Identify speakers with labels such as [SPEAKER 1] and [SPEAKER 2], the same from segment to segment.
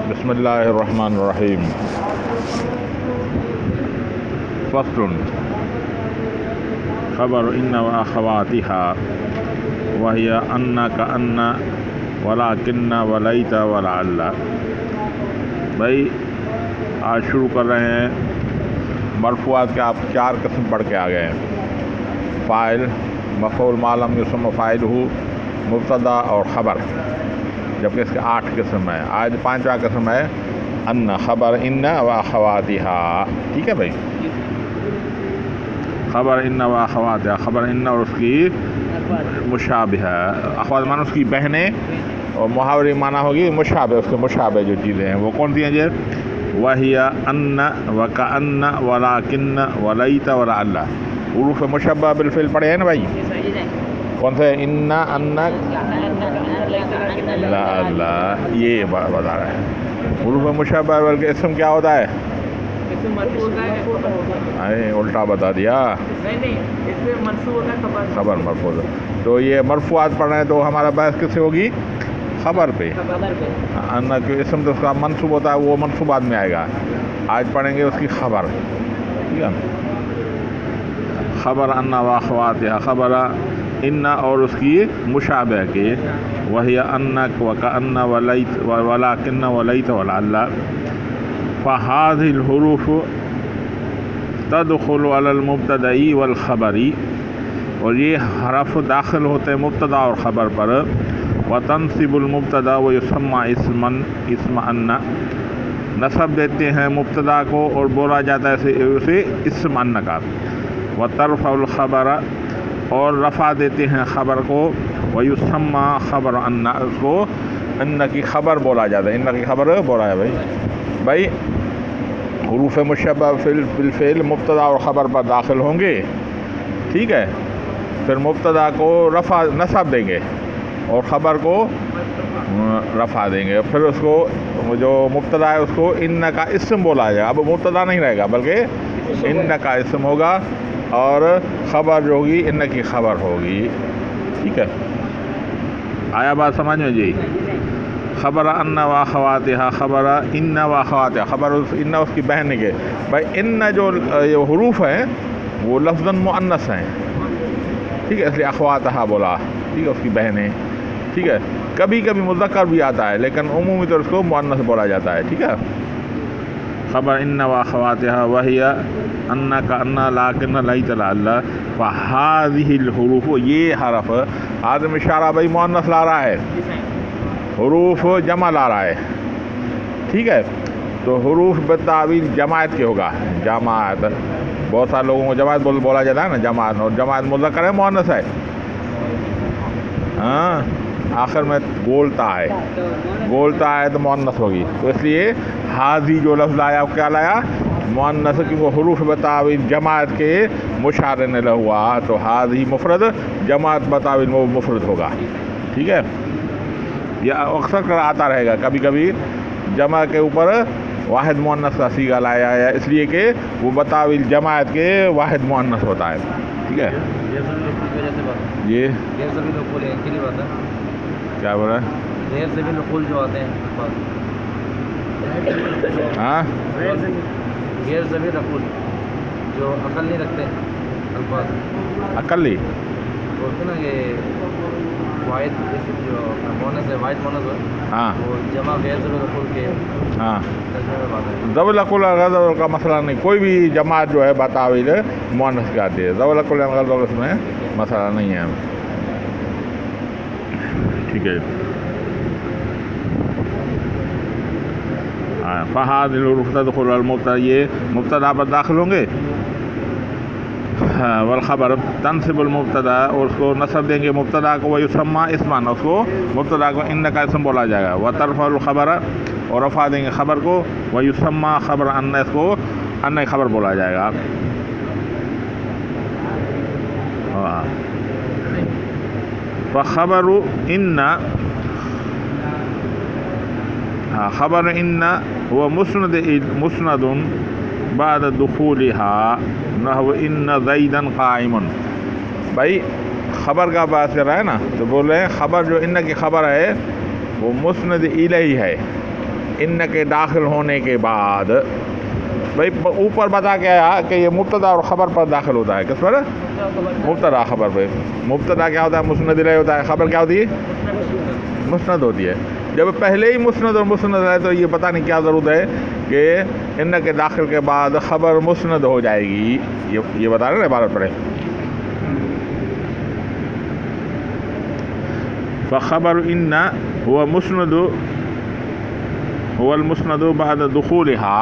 [SPEAKER 1] بسم اللہ الرحمن الرحیم. فصل. خبر ان واخواتها وهي ان كأن ولكن وليت ولعل. بھائی آج شروع کر رہے ہیں مرفوعات کے. آپ 4 قسم پڑھ کے آ گئے ہیں. فاعل، مفعول ما لم یسم فاعلہ، مبتدا اور خبر، جبکہ اس کے 8 قسم ہیں. آج 5واں قسم ہے ان. خبر ان واخواتها. ٹھیک ہے بھائی. خبر ان واخواتها، خبر ان اور اس کی مشابہ. اخوات معنی اس کی بہنیں، اور محاورے معنی ہوگی مشابہ، اس کے مشابہ جو چیزیں ہیں وہ کون سی ہیں؟ وہی ان وکأن ولکن ولیت ولعل. حروف مشبہ بالفعل پڑھے ہیں نا بھائی؟ کون سے؟ ان، ان، لا اللہ، یہ بتا رہا ہے. حروف مشبہ بلکہ اسم کیا ہوتا ہے؟ الٹا بتا دیا. خبر مرفوع. تو یہ مرفوعات پڑھ رہے ہیں تو ہمارا بحث کس سے ہوگی؟ خبر پہ. ان کے اسم تو اس کا منصوب ہوتا ہے، وہ منصوبات میں آئے گا. آج پڑھیں گے اس کی خبر. ٹھیک ہے. خبر ان واخواتها، خبر ان اور اس کی مشابہ کے. وہی ان وکأن ولیت ولکن ولیت ولعل. فهذه الحروف تدخل على المبتدأ والخبر، اور یہ حرف داخل ہوتے ہیں مبتدا اور خبر پر. وتنصب المبتدا ويسمى اسم ان، نصب دیتے ہیں مبتدا کو اور بولا جاتا ہے اسے اسم ان کا. وترفع الخبر، اور رفع دیتے ہیں خبر کو. ويسمى خبر ان، اس کو ان کی خبر بولا جاتا ہے. ان کی خبر بولا ہے بھائی. حروف مشبہ بالفعل مبتدا اور خبر پر داخل ہوں گے. ٹھیک ہے. پھر مبتدا کو نصب دیں گے اور خبر کو رفع دیں گے. پھر اس کو جو مبتدا ہے اس کو ان کا اسم بولا جائے گا. اب مبتدا نہیں رہے گا بلکہ ان کا اسم ہوگا، اور خبر جو ہوگی ان کی خبر ہوگی. ٹھیک ہے. آیا بات سمجھ میں جی؟ خبر ان واخواتها، خبر ان واخواتها، خبر ان اس کی بہن کے. بھائی ان جو حروف ہیں وہ لفظاً مؤنث ہیں. ٹھیک ہے، اس لیے اخواتها بولا. ٹھیک ہے، اس کی بہنیں. ٹھیک ہے. کبھی کبھی مذکر بھی آتا ہے لیکن عمومی طور اس کو مؤنث بولا جاتا ہے. ٹھیک ہے. خبر ان واخواتها وهي ان كأن لكن ليت لعل. فهذه الحروف، یہ حرف آدم اشارہ بھائی مؤنث لا رہا ہے، حروف جمع لا رہا ہے. ٹھیک ہے. تو حروف بتعویل جماعت کے ہوگا. جماعت بہت سارے لوگوں کو جماعت بولا جاتا ہے نا، جماعت. اور جماعت مذکر ہے مؤنث ہے؟ ہاں، آخر میں گولتا ہے. گولتا ہے تو مؤنث ہوگی. تو اس لیے حاضی جو لفظ لایا کیا لایا؟ مؤنث، کی وہ حروف بتعویل جماعت کے مشارے نے ہوا. تو حاضی مفرد، جماعت بتعویل وہ مفرد ہوگا. ٹھیک ہے. یہ اکثر کر آتا رہے گا. کبھی کبھی جمع کے اوپر واحد مؤنث کا صیغہ لایا ہے، اس لیے کہ وہ بتعویل جماعت کے واحد مؤنث ہوتا ہے. ٹھیک ہے. یہ کیا بول رہا ہے؟
[SPEAKER 2] غیر ضمیر نقول جو آتے ہیں.
[SPEAKER 1] ہاں،
[SPEAKER 2] غیر ضمیر نقول جو عقل نہیں رکھتے الفاظ.
[SPEAKER 1] اقلی
[SPEAKER 2] بولتے نا یہ واحد جو مونس ہے، واحد مونس ہے.
[SPEAKER 1] ہاں،
[SPEAKER 2] وہ جمع غیر ضمیر نقول کے
[SPEAKER 1] ہاں.
[SPEAKER 2] ترجمے میں بات ہے.
[SPEAKER 1] ضبط العقل غضب کا مسئلہ نہیں. کوئی بھی جماعت جو ہے بتعویل مؤنث کی آتی ہے. ضبط العقل غضب اس میں مسئلہ نہیں ہے. ٹھیک ہے. فہذه الحروف تدخل على المبتدا، یہ مبتدا پر داخل ہوں گے. والخبر تنصب المبتدا، اور اس کو نصب دیں گے مبتدا کو. ويسمى اسما، اس کو مبتدا کو ان کا اسم بولا جائے گا. وترفع الخبر، اور رفع دیں گے خبر کو. ويسمى خبر ان، اس کو ان خبر بولا جائے گا. فخبر ان، خبر ان هو مسند بعد دخولها نحو ان زیدا قائم. بھائی خبر کا بات کر رہا ہے نا، تو بول رہے ہیں خبر جو ان کی خبر ہے وہ مسند الیہ ہے. ان کے داخل ہونے کے بعد. بھائی اوپر بتا کے آیا کہ یہ مبتدا اور خبر پر داخل ہوتا ہے. کس پر؟ مبتدا خبر پہ. مبتدا کیا ہوتا ہے؟ مسند الیہ ہوتا ہے. خبر کیا ہوتی ہے؟ مسند ہوتی ہے. جب پہلے ہی مسند اور مسند ہے تو یہ پتہ نہیں کیا ضرورت ہے کہ ان کے داخل کے بعد خبر مسند ہو جائے گی. یہ بتا رہے نا عبارت پڑھے. فخبر ان هو مسند هو المسند بعد دخولها.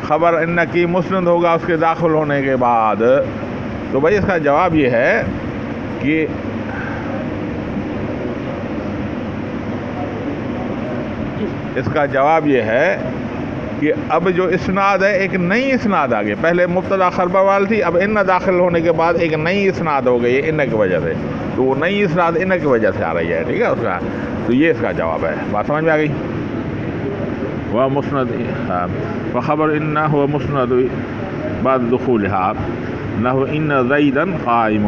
[SPEAKER 1] خبر ان کی مسند ہوگا اس کے داخل ہونے کے بعد. تو بھائی اس کا جواب یہ ہے کہ کہ اب جو اسناد ہے ایک نئی اسناد آ گئی. پہلے مبتدا خبر والی تھی, اب ان داخل ہونے کے بعد ایک نئی اسناد ہو گئی ان کی وجہ سے. تو وہ نئی اسناد ان کی وجہ سے آ رہی ہے. ٹھیک ہے اس کا. تو یہ اس کا جواب ہے. بات سمجھ میں آ گئی؟ وہ مسند وخبر ان هو مسند بعد دخولها نحو ان زیدا قائم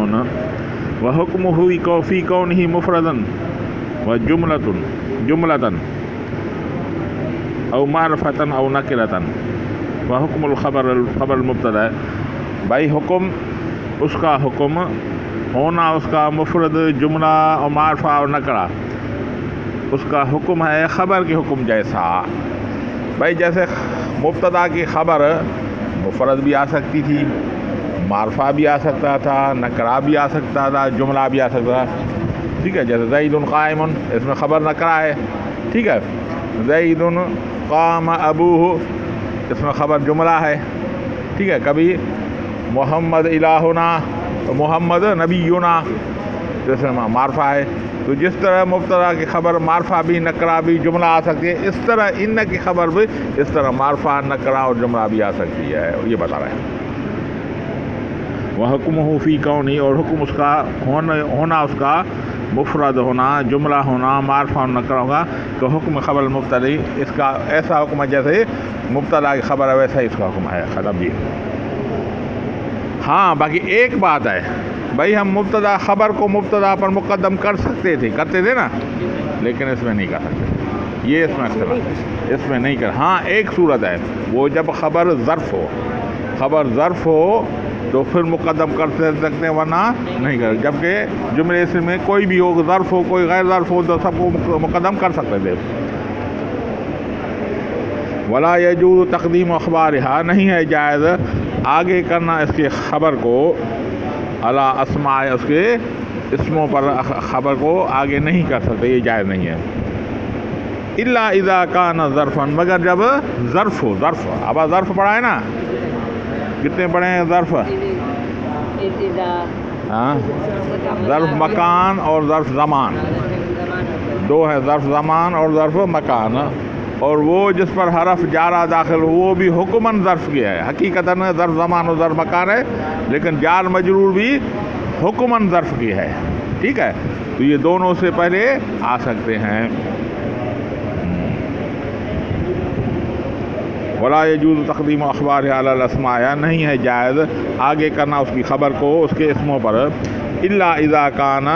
[SPEAKER 1] وحکمه فی کونه مفردا وجملة او معرفة او نکرة وحکم الخبر المبتدا. بھائی حکم اس کا حکم ہونا اس کا مفرد جملہ اور معرفہ اور نکرہ اس کا حکم ہے خبر کے حکم جیسا. بھائی جیسے مبتدا کی خبر مفرد بھی آ سکتی تھی, معرفہ بھی آ سکتا تھا, نکرہ بھی آ سکتا تھا, جملہ بھی آ سکتا تھا. ٹھیک ہے. جیسے زید قائم, اس میں خبر نکرہ ہے. ٹھیک ہے. زید قام ابوہ, اس میں خبر جملہ ہے. ٹھیک ہے. کبھی محمد الہنا, محمد نبینا, جس میں معرفہ ہے. تو جس طرح مبتدا کی خبر معرفہ بھی نکرہ بھی جملہ آ سکتی ہے, اس طرح ان کی خبر بھی اس طرح معرفہ نکرہ اور جملہ بھی آ سکتی ہے. یہ بتا رہے ہیں. وحکمہ فی کونہ, اور حکم اس کا ہونا اس کا مفرد ہونا, جملہ ہونا, معرفہ اور نکرہ ہوگا. تو حکم خبر مبتدی اس کا ایسا حکم ہے جیسے مبتدا کی خبر ہے ویسا ہی اس کا حکم ہے. ختم. بھی ہاں باقی ایک بات ہے بھائی, ہم مبتدا خبر کو مبتدا پر مقدم کرتے تھے نا, لیکن اس میں نہیں کر سکتے. یہ اس میں اختلاف, اس میں نہیں کر. ہاں ایک صورت ہے, وہ جب خبر ظرف ہو تو پھر مقدم کر سکتے ہیں, ورنہ نہیں کر. جبکہ جملے اس میں کوئی بھی ہو, ظرف ہو کوئی غیر ظرف ہو, تو سب کو مقدم کر سکتے تھے. ولا یجوز تقدیم اخبارها, نہیں ہے جائز آگے کرنا اس کے خبر کو علی اسماء, اس کے اسموں پر خبر کو آگے نہیں کر سکتے, یہ جائز نہیں ہے. الا اذا کان ظرفا, مگر جب ظرف ہو. اب ظرف پڑھا ہے نا, کتنے پڑھے ہیں ظرف؟ ہاں, ظرف مکان اور ظرف زمان, دو ہے, ظرف زمان اور ظرف مکان. اور وہ جس پر حرف جارہ داخل ہو وہ بھی حکماً ظرف کیا ہے. حقیقتاً ظرف زمان اور ظرف مکان ہے, لیکن جار مجرور بھی حکماً ظرف کی ہے. ٹھیک ہے. تو یہ دونوں سے پہلے آ سکتے ہیں. ولا یجوز تقدیم اخبار علی الاسماء, نہیں ہے جائز آگے کرنا اس کی خبر کو اس کے اسموں پر. الا اذا کان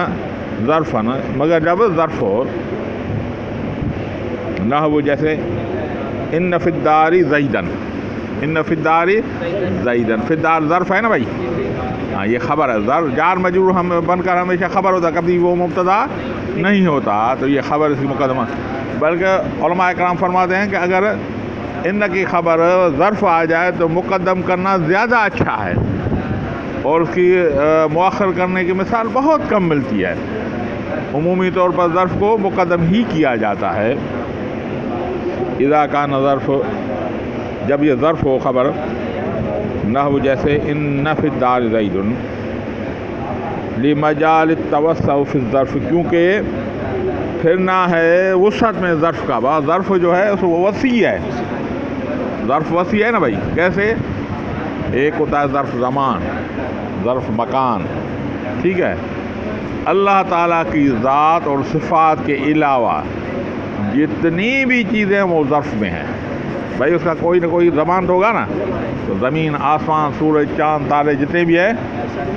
[SPEAKER 1] ظرفا, مگر جب ظرف ہو. نہ وہ جیسے ان فی الدار زیدن, ان فی الدار زیدن, فی الدار ظرف ہے نا بھائی. ہاں یہ خبر ہے. جار مجرور ہم بن کر ہمیشہ خبر ہوتا, کبھی وہ مبتدا نہیں ہوتا. تو یہ خبر اس کی مقدمہ. بلکہ علماء کرام فرماتے ہیں کہ اگر ان کی خبر ظرف آ جائے تو مقدم کرنا زیادہ اچھا ہے, اور اس کی مؤخر کرنے کی مثال بہت کم ملتی ہے. عمومی طور پر ظرف کو مقدم ہی کیا جاتا ہے. اذا کان ظرف, جب یہ ظرف ہو خبر. نحو جیسے ان فی الدار زید لمجال التوسع فی الظرف, کیونکہ پھرنا ہے وسعت میں ظرف کا. ظرف جو ہے وہ وسیع ہے, ظرف وسیع ہے نا بھائی. کیسے؟ ایک ہوتا ہے ظرف زمان, ظرف مکان. ٹھیک ہے. اللہ تعالیٰ کی ذات اور صفات کے علاوہ جتنی بھی چیزیں وہ ظرف میں ہیں. بھائی اس کا کوئی نہ کوئی زمان تو ہوگا نا. تو زمین, آسمان, سورج, چاند, تارے جتنے بھی ہیں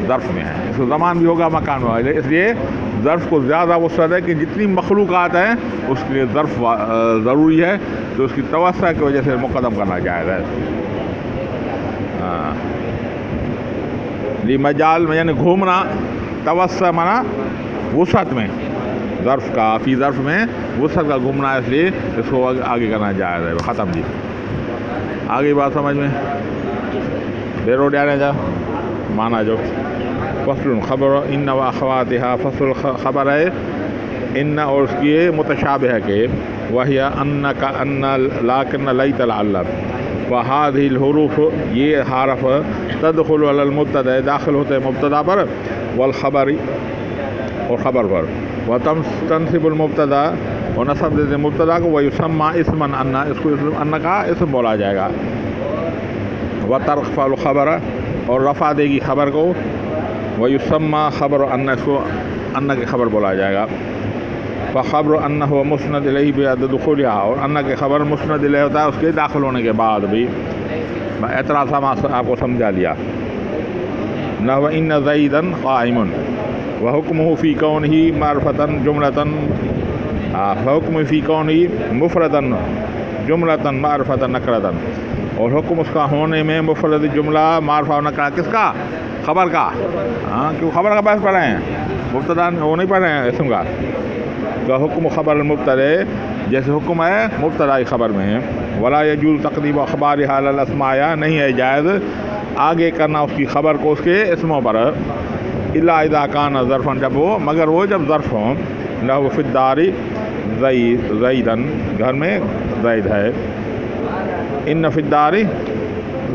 [SPEAKER 1] ظرف میں ہیں. اس کا زمان بھی ہوگا, مکان بھی ہوگا. اس لیے ظرف کو زیادہ وسعت ہے کہ جتنی مخلوقات ہیں اس کے لیے ظرف ضروری ہے، تو اس کی توسع کی وجہ سے مقدم کرنا جائز ہے. لی مجال میں یعنی گھومنا، توسع مانا وسعت میں، ظرف کا فی ظرف میں وسعت کا گھومنا، اس لیے اس کو آگے کرنا جائز ہے. ختم جی. آگے بات سمجھ میں بیرو ڈیانے جا مانا جو فصل خبر ان و اخواتها، فصل خبر ہے ان اور اس کی متشابہ ہے کہ وہی ان کا ان لیکن لیت لعل، وهذه الحروف یہ حرف تدخل علی المبتدا داخل ہوتے ہیں مبتدا پر، والخبر اور خبر پر، وتنصب المبتدا اور نصب دیتے مبتدا کو، ویسمى اسما ان، اس کو ان کا اسم بولا جائے گا، وترفع الخبر اور رفع دے گی خبر کو، ویسمى خبر ان، اس کو ان کی خبر بولا جائے گا. فخبر ان هو مسند الیہ بعد دخولها، اور ان کی خبر مسند الیہ ہوتا ہے اس کے داخل ہونے کے بعد بھی. میں اعتراض آپ کو سمجھا لیا. نحو ان زیدا قائم وحکمہ فی کونہ معرفۃ جملۃ، حکم فی کونہ مفردا جملۃ معرفۃ نکرۃ، اور حکم اس کا ہونے میں مفرد جملہ معرفہ و نکرہ کس کا؟ خبر کا. کیوں خبر کا بحث پڑھ رہے ہیں، مبتدا وہ نہیں پڑھ رہے ہیں اسم کا. تو حکم خبر المبتدا جیسے حکم ہے مبتدا خبر میں، ولا یجوز تقدیم اخبارها علی الاسماء، نہیں ہے جائز آگے کرنا اس کی خبر کو اس کے اسموں پر، الا اذا کان ظرفا، جب وہ مگر وہ جب ظرف ہوں. لہو فی الدار زیدن، گھر میں زید ہے، ان فی الدار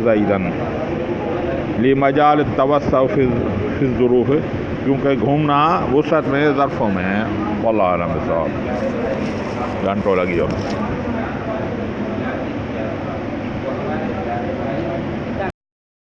[SPEAKER 1] زیدن، لمجال التوسع فی الظروف، کیونکہ گھومنا وسعت میں ظرفوں میں ہے. واللہ اعلم بالصواب. گھنٹوں لگی ہو.